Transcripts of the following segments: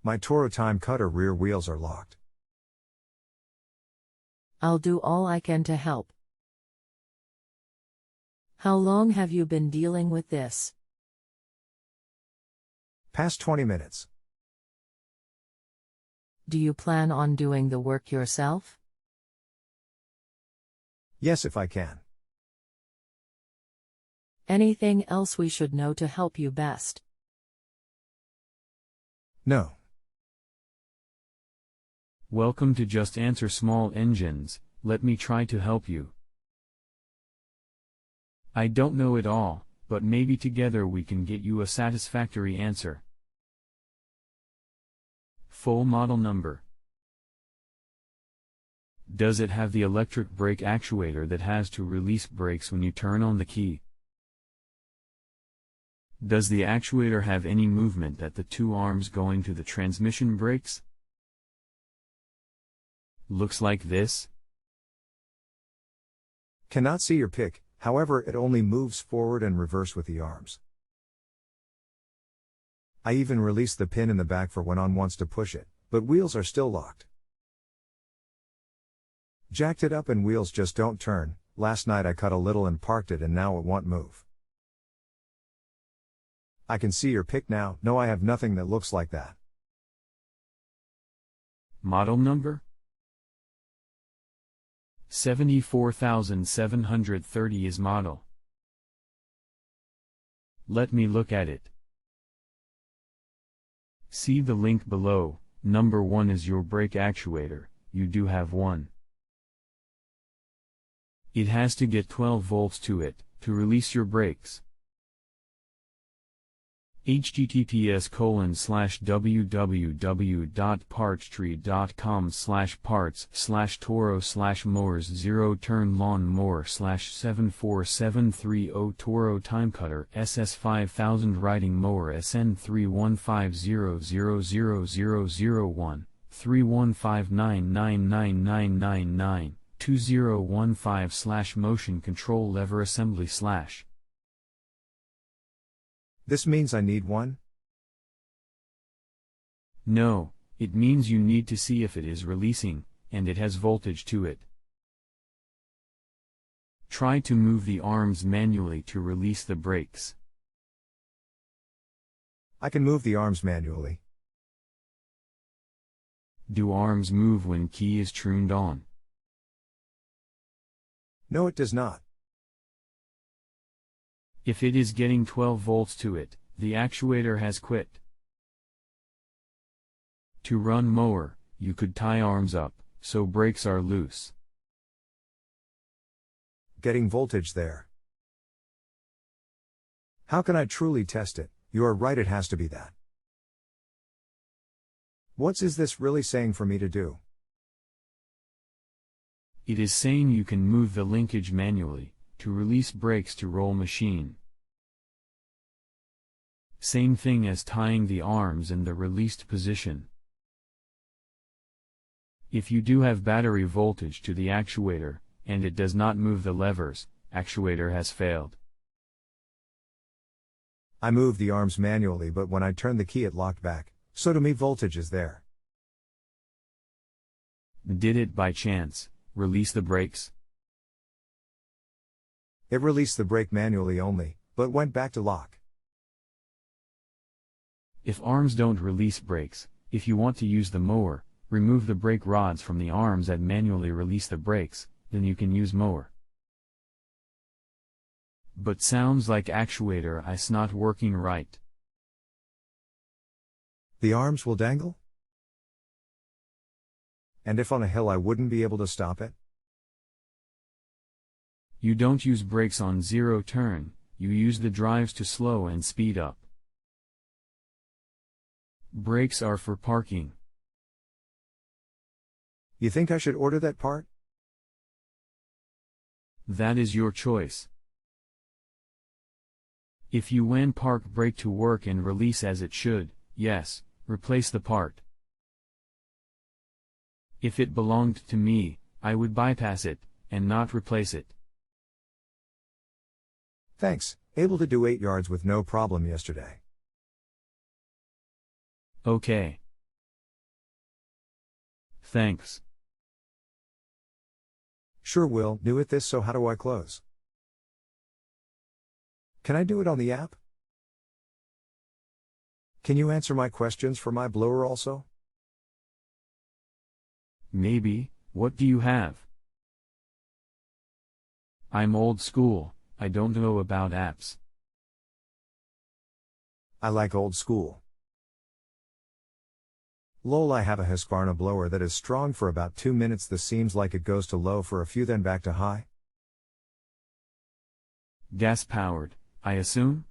My Toro time cutter rear wheels are locked. I'll do all I can to help. How long have you been dealing with this? Past 20 minutes. Do you plan on doing the work yourself? Yes, if I can. Anything else we should know to help you best? No. Welcome to Just Answer Small Engines. Let me try to help you. I don't know it all, but maybe together we can get you a satisfactory answer. Full model number. Does it have the electric brake actuator that has to release brakes when you turn on the key? Does the actuator have any movement at the two arms going to the transmission brakes? Looks like this. Cannot see your pick, however it only moves forward and reverse with the arms. I even released the pin in the back for when on wants to push it, but wheels are still locked. Jacked it up and wheels just don't turn. Last night I cut a little and parked it and now it won't move. I can see your pick now. No, I have nothing that looks like that. Model number? 74730 is model. Let me look at it. See the link below. Number 1 is your brake actuator. You do have one. It has to get 12 volts to it, to release your brakes. https://www.partstree.com/parts/toro/mowers0turn lawn mower/74730 Toro time cutter SS5000 riding mower SN3150000001 31599999 2015/motion control lever assembly/. This means I need one? No, it means you need to see if it is releasing, and it has voltage to it. Try to move the arms manually to release the brakes. I can move the arms manually. Do arms move when key is turned on? No, it does not. If it is getting 12 volts to it, the actuator has quit. To run mower, you could tie arms up, so brakes are loose. Getting voltage there. How can I truly test it? You are right, it has to be that. What is this really saying for me to do? It is saying you can move the linkage manually, to release brakes to roll machine. Same thing as tying the arms in the released position. If you do have battery voltage to the actuator, and it does not move the levers, actuator has failed. I moved the arms manually, but when I turned the key it locked back, so to me voltage is there. Did it by chance release the brakes? It released the brake manually only, but went back to lock. If arms don't release brakes, if you want to use the mower, remove the brake rods from the arms that manually release the brakes, then you can use mower. But sounds like actuator is not working right. The arms will dangle? And if on a hill I wouldn't be able to stop it? You don't use brakes on zero turn, you use the drives to slow and speed up. Brakes are for parking. You think I should order that part? That is your choice. If you when park brake to work and release as it should, yes, replace the part. If it belonged to me, I would bypass it, and not replace it. Thanks, able to do 8 yards with no problem yesterday. Okay. Thanks. Sure will, do it this, so how do I close? Can I do it on the app? Can you answer my questions for my blower also? Maybe. What do you have? I'm old school, I don't know about apps. I like old school. Lol, I have a Husqvarna blower that is strong for about 2 minutes. This seems like it goes to low for a few then back to high. Gas powered, I assume?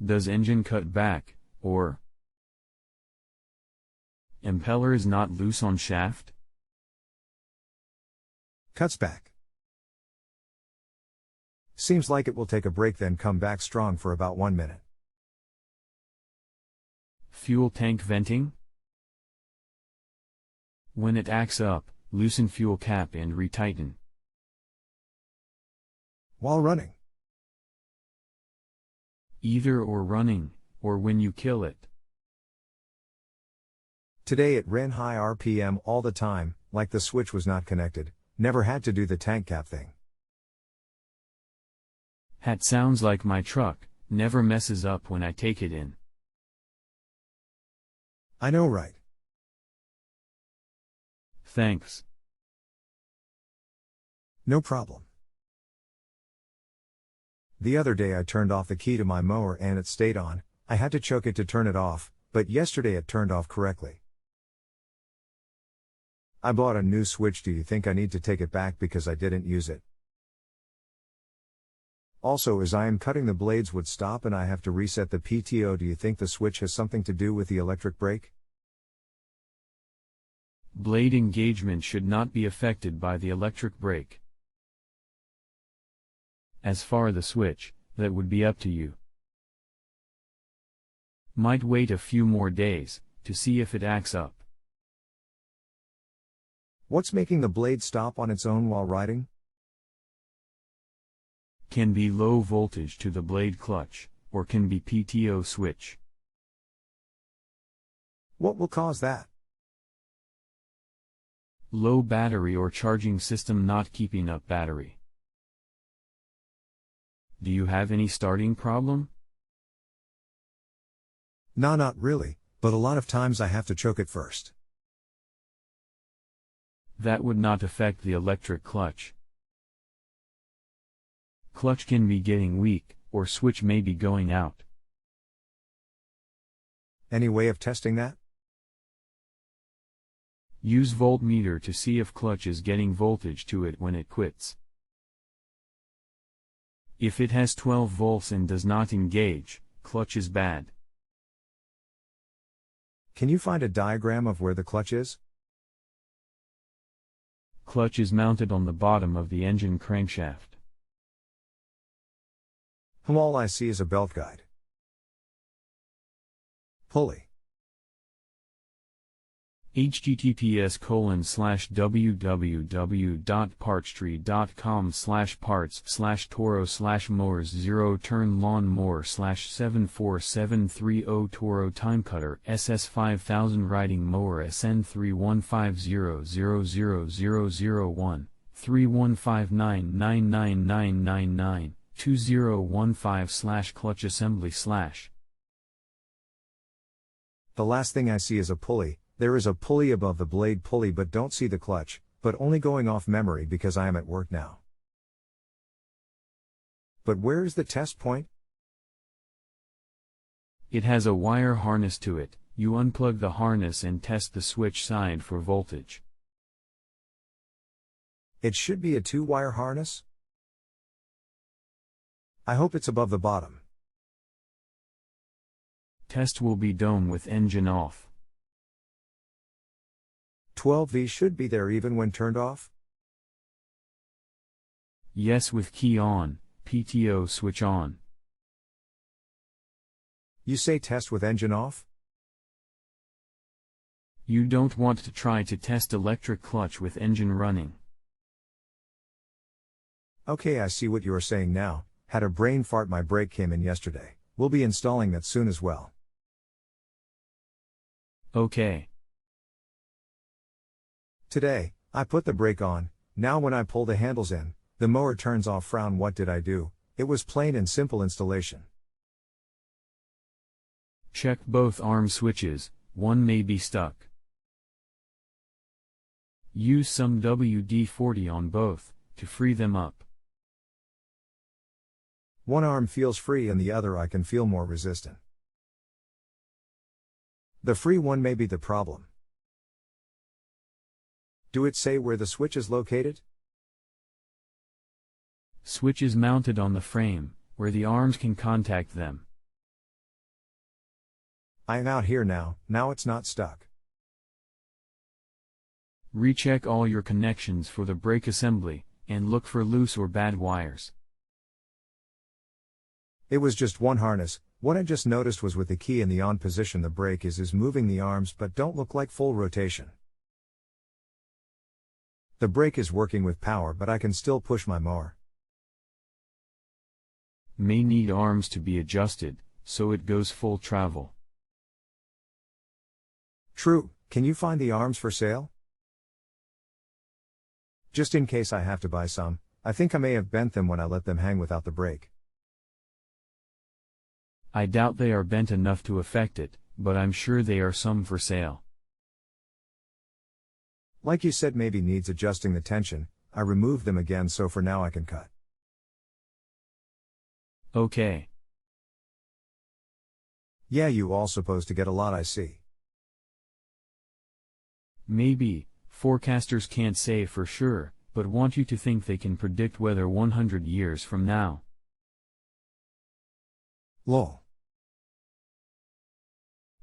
Does engine cut back, or impeller is not loose on shaft? Cuts back. Seems like it will take a break then come back strong for about 1 minute. Fuel tank venting? When it acts up, loosen fuel cap and retighten. While running. Either or running, or when you kill it. Today it ran high RPM all the time, like the switch was not connected, never had to do the tank cap thing. That sounds like my truck, never messes up when I take it in. I know, right? Thanks. No problem. The other day I turned off the key to my mower and it stayed on. I had to choke it to turn it off, but yesterday it turned off correctly. I bought a new switch. Do you think I need to take it back because I didn't use it? Also, as I am cutting the blades would stop and I have to reset the PTO. Do you think the switch has something to do with the electric brake? Blade engagement should not be affected by the electric brake. As for the switch, that would be up to you. Might wait a few more days, to see if it acts up. What's making the blade stop on its own while riding? Can be low voltage to the blade clutch, or can be PTO switch. What will cause that? Low battery or charging system not keeping up battery. Do you have any starting problem? Nah, not really, but a lot of times I have to choke it first. That would not affect the electric clutch. Clutch can be getting weak, or switch may be going out. Any way of testing that? Use voltmeter to see if clutch is getting voltage to it when it quits. If it has 12 volts and does not engage, clutch is bad. Can you find a diagram of where the clutch is? Clutch is mounted on the bottom of the engine crankshaft. All I see is a belt guide. Pulley. https://www.partstree.com/parts/toro/mowers 0-turn lawn mower /74730 Toro time cutter SS5000 riding mower SN315000001 315999999 2015/clutch assembly/. The last thing I see is a pulley. There is a pulley above the blade pulley but don't see the clutch, but only going off memory because I am at work now. But where is the test point? It has a wire harness to it. You unplug the harness and test the switch side for voltage. It should be a 2-wire harness. I hope it's above the bottom. Test will be done with engine off. 12V should be there even when turned off? Yes, with key on, PTO switch on. You say test with engine off? You don't want to try to test electric clutch with engine running. Okay, I see what you are saying now. Had a brain fart, my brake came in yesterday. We'll be installing that soon as well. Okay. Today, I put the brake on. Now when I pull the handles in, the mower turns off. Frown. What did I do? It was plain and simple installation. Check both arm switches, one may be stuck. Use some WD-40 on both, to free them up. One arm feels free and the other I can feel more resistant. The free one may be the problem. Do it say where the switch is located? Switch is mounted on the frame, where the arms can contact them. I am out here now it's not stuck. Recheck all your connections for the brake assembly, and look for loose or bad wires. It was just one harness. What I just noticed was with the key in the on position the brake is moving the arms but don't look like full rotation. The brake is working with power but I can still push my mower. May need arms to be adjusted, so it goes full travel. True, can you find the arms for sale? Just in case I have to buy some, I think I may have bent them when I let them hang without the brake. I doubt they are bent enough to affect it, but I'm sure they are some for sale. Like you said, maybe needs adjusting the tension. I removed them again so for now I can cut. Okay. Yeah, you all supposed to get a lot I see. Maybe, forecasters can't say for sure, but want you to think they can predict weather 100 years from now. Lol.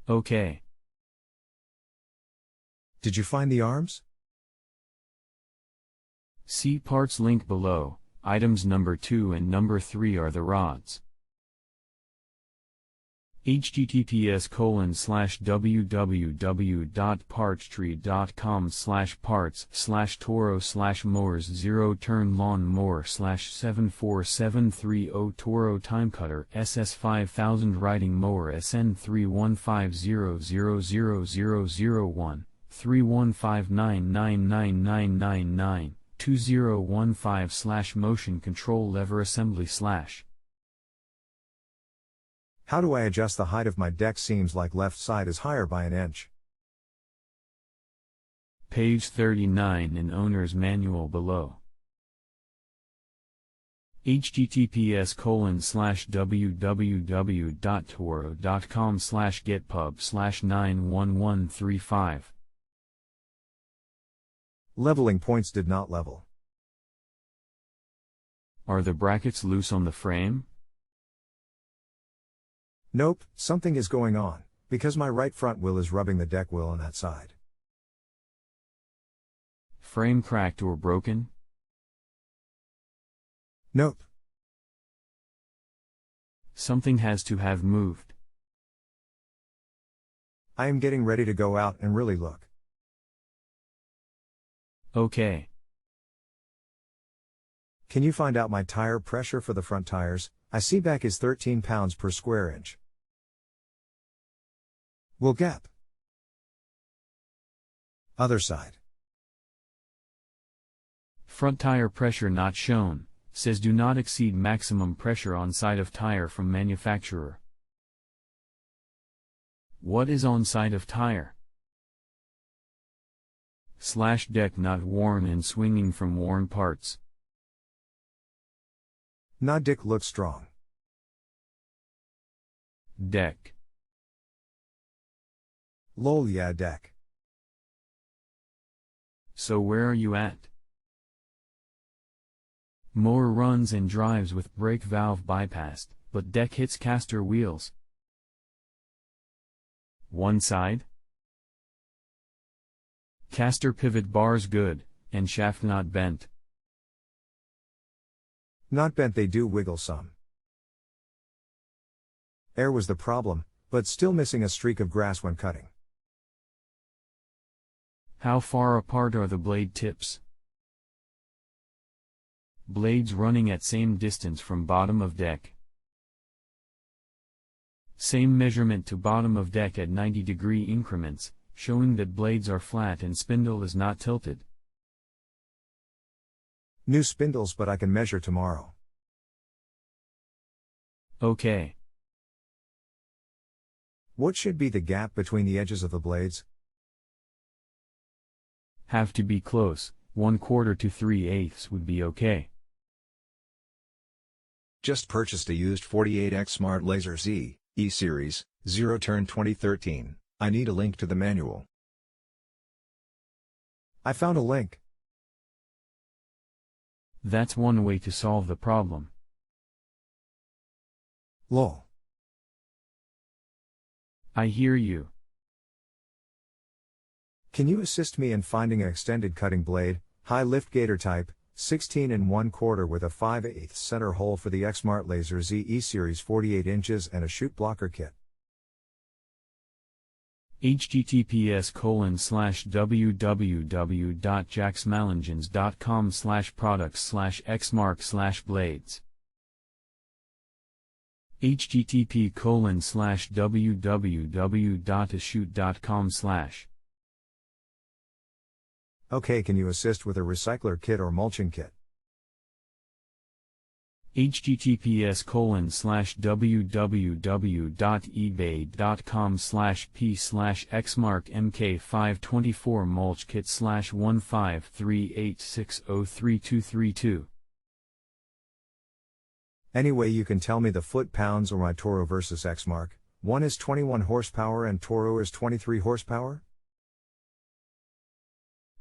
Okay. Did you find the arms? See parts link below. Items number 2 and number 3 are the rods. https://www.partstree.com/parts/toro/mowers 0-turn lawn mower/74730 Toro time cutter SS5000 riding mower SN315000001 315999999 2015/motion control lever assembly/. How do I adjust the height of my deck? Seems like left side is higher by an inch. Page 39 in owner's manual below. https://www.toro.com/getpub/91135 Leveling points did not level. Are the brackets loose on the frame? Nope, something is going on, because my right front wheel is rubbing the deck wheel on that side. Frame cracked or broken? Nope. Something has to have moved. I am getting ready to go out and really look. Okay. Can you find out my tire pressure for the front tires? I see back is 13 pounds per square inch. Will gap. Other side. Front tire pressure not shown, says do not exceed maximum pressure on side of tire from manufacturer. What is on side of tire? /deck not worn and swinging from worn parts. Nah, dick looks strong. Deck. Lol, yeah, deck. So where are you at? Mower runs and drives with brake valve bypassed, but deck hits caster wheels. One side? Caster pivot bars good, and shaft not bent. Not bent, they do wiggle some. Air was the problem, but still missing a streak of grass when cutting. How far apart are the blade tips? Blades running at same distance from bottom of deck. Same measurement to bottom of deck at 90-degree increments, showing that blades are flat and spindle is not tilted. New spindles, but I can measure tomorrow. Okay. What should be the gap between the edges of the blades? Have to be close, 1/4 to 3/8 would be okay. Just purchased a used 48X Smart Laser Z, E-Series, 0-turn 2013. I need a link to the manual. I found a link. That's one way to solve the problem. Lol. I hear you. Can you assist me in finding an extended cutting blade, high lift gator type, 16 1/4 with a 5/8 center hole for the X-Smart Laser Z E-Series 48 inches and a shoot blocker kit? https://www.jacksmallingens.com/products/xmark/blades http://www.ashoot.com/ Okay, can you assist with a recycler kit or mulching kit? https://www.ebay.com/p/xmark-mk524 mulch kit/15386032232. Anyway, you can tell me the foot-pounds or my Toro versus X-Mark. One is 21 horsepower and Toro is 23 horsepower?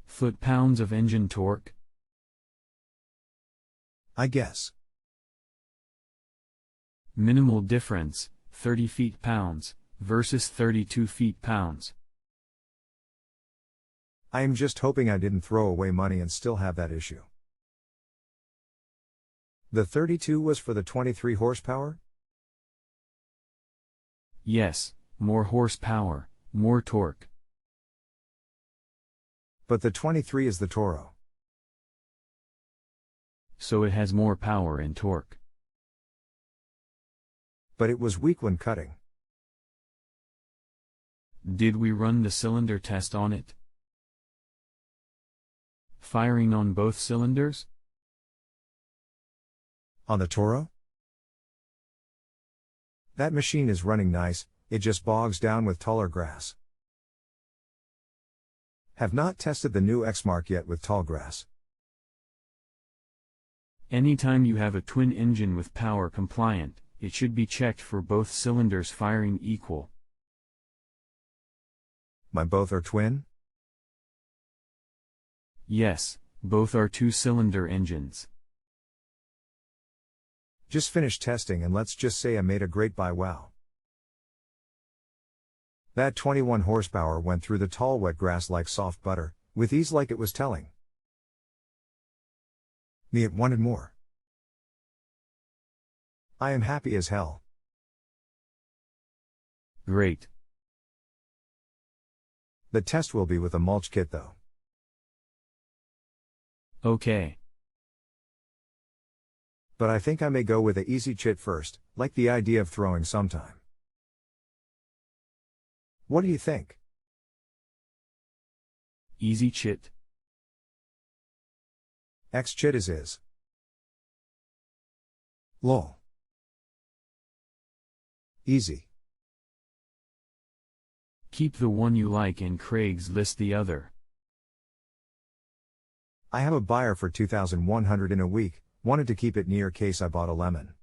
Foot-pounds of engine torque? I guess. Minimal difference, 30 feet-pounds, versus 32 feet-pounds. I am just hoping I didn't throw away money and still have that issue. The 32 was for the 23 horsepower? Yes, more horsepower, more torque. But the 23 is the Toro. So it has more power and torque. But it was weak when cutting. Did we run the cylinder test on it? Firing on both cylinders? On the Toro? That machine is running nice, it just bogs down with taller grass. Have not tested the new X-Mark yet with tall grass. Anytime you have a twin engine with power compliant, it should be checked for both cylinders firing equal. My both are twin? Yes, both are two-cylinder engines. Just finished testing and let's just say I made a great buy. Wow. That 21 horsepower went through the tall wet grass like soft butter, with ease like it was telling me it wanted more. I am happy as hell. Great. The test will be with a mulch kit though. Okay. But I think I may go with a easy chit first, like the idea of throwing sometime. What do you think? Easy chit. X chit is. Lol. Easy. Keep the one you like and Craigslist the other. I have a buyer for 2,100 in a week, wanted to keep it near case I bought a lemon.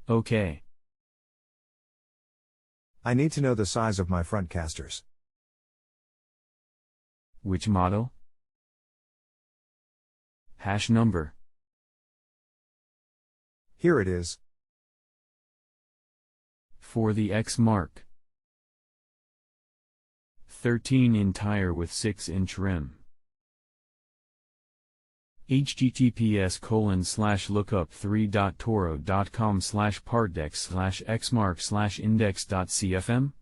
Okay. I need to know the size of my front casters. Which model? Hash number. Here it is. For the X-Mark. 13-in tire with 6-inch rim. https://lookup3.toro.com/partdex/xmark/index.cfm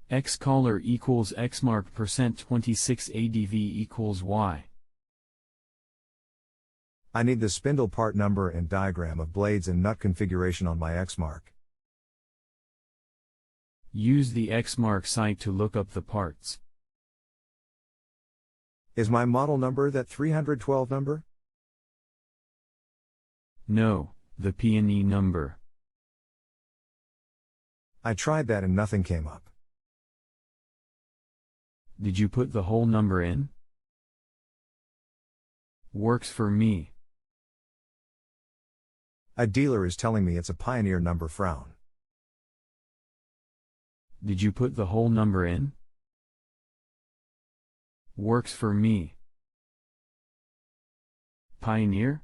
xcolor equals xmark %26 adv equals y. I need the spindle part number and diagram of blades and nut configuration on my X-Mark. Use the Xmark site to look up the parts. Is my model number that 312 number? No, the P&E number. I tried that and nothing came up. Did you put the whole number in? Works for me. A dealer is telling me it's a Pioneer number. Frown. Did you put the whole number in? Works for me. Pioneer?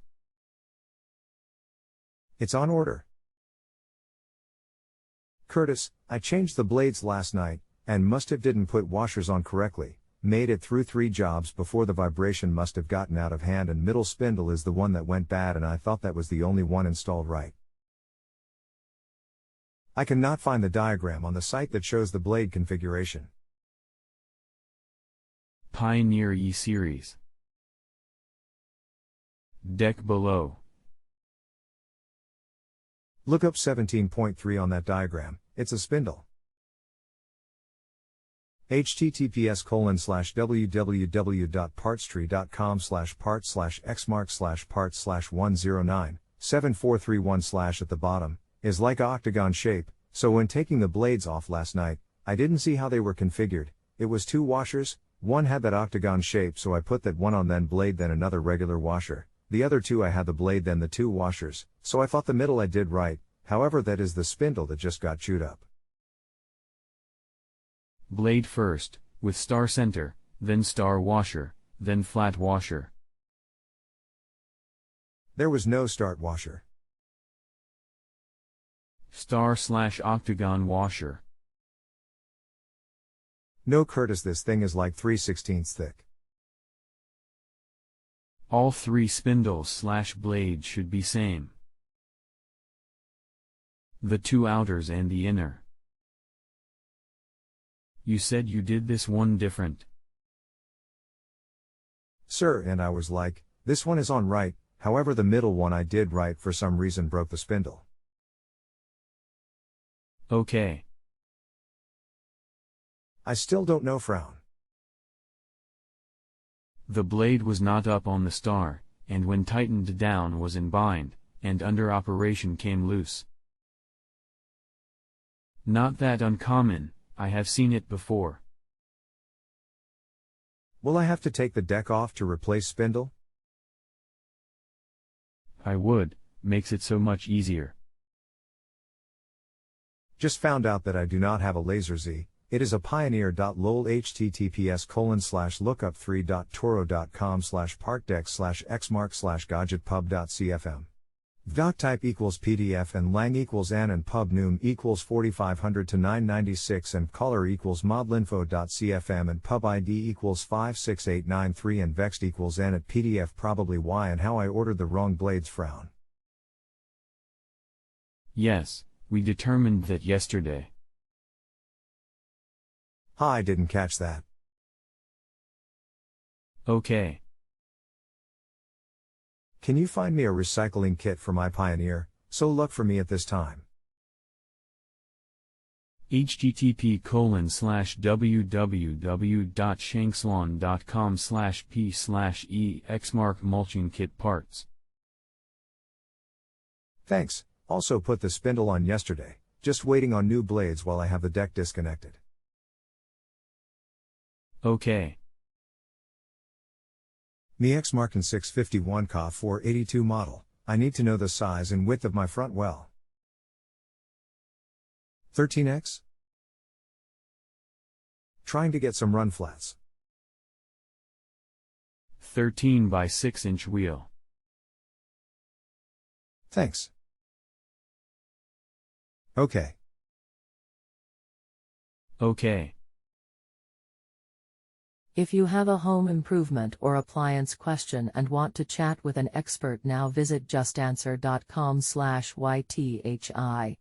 It's on order. Curtis, I changed the blades last night, and must have didn't put washers on correctly, made it through 3 jobs before the vibration must have gotten out of hand, and middle spindle is the one that went bad, and I thought that was the only one installed right. I cannot find the diagram on the site that shows the blade configuration. Pioneer E-Series. Deck below. Look up 17.3 on that diagram, it's a spindle. https://www.parts3.com/part/xmark/parts/1097431/ at the bottom, is like a octagon shape, so when taking the blades off last night, I didn't see how they were configured. It was 2 washers, one had that octagon shape, so I put that one on, then blade, then another regular washer. The other 2 I had the blade, then the 2 washers, so I thought the middle I did right, however that is the spindle that just got chewed up. Blade first, with star center, then star washer, then flat washer. There was no start washer. Star/octagon washer. No, Curtis, this thing is like 3/16 thick. All 3 spindles/blades should be same. The 2 outers and the inner. You said you did this one different. Sir, and I was like, this one is on right, however the middle one I did right for some reason broke the spindle. Okay. I still don't know. Frown. The blade was not up on the star, and when tightened down was in bind, and under operation came loose. Not that uncommon, I have seen it before. Will I have to take the deck off to replace spindle? I would, makes it so much easier. Just found out that I do not have a Laser Z. It is a Pioneer.lol https://lookup3.toro.com/partdeck/xmark/gadgetpub.cfm. Doc type equals PDF and lang equals N and pub num equals 4500 to 996 and caller equals modlinfo.cfm and pub ID equals 56893 and vext equals N at PDF probably why and how I ordered the wrong blades. Frown. Yes, we determined that yesterday. I didn't catch that. Okay. Can you find me a recycling kit for my Pioneer, so luck for me at this time. http://www.shankslawn.com/p/e xmark mulching kit parts. Thanks. Also put the spindle on yesterday, just waiting on new blades while I have the deck disconnected. Okay. Me Xmark 651 Ka 482 model, I need to know the size and width of my front well. 13x? Trying to get some run flats. 13 by 6 inch wheel. Thanks. Okay. Okay. If you have a home improvement or appliance question and want to chat with an expert now, visit justanswer.com/ythi.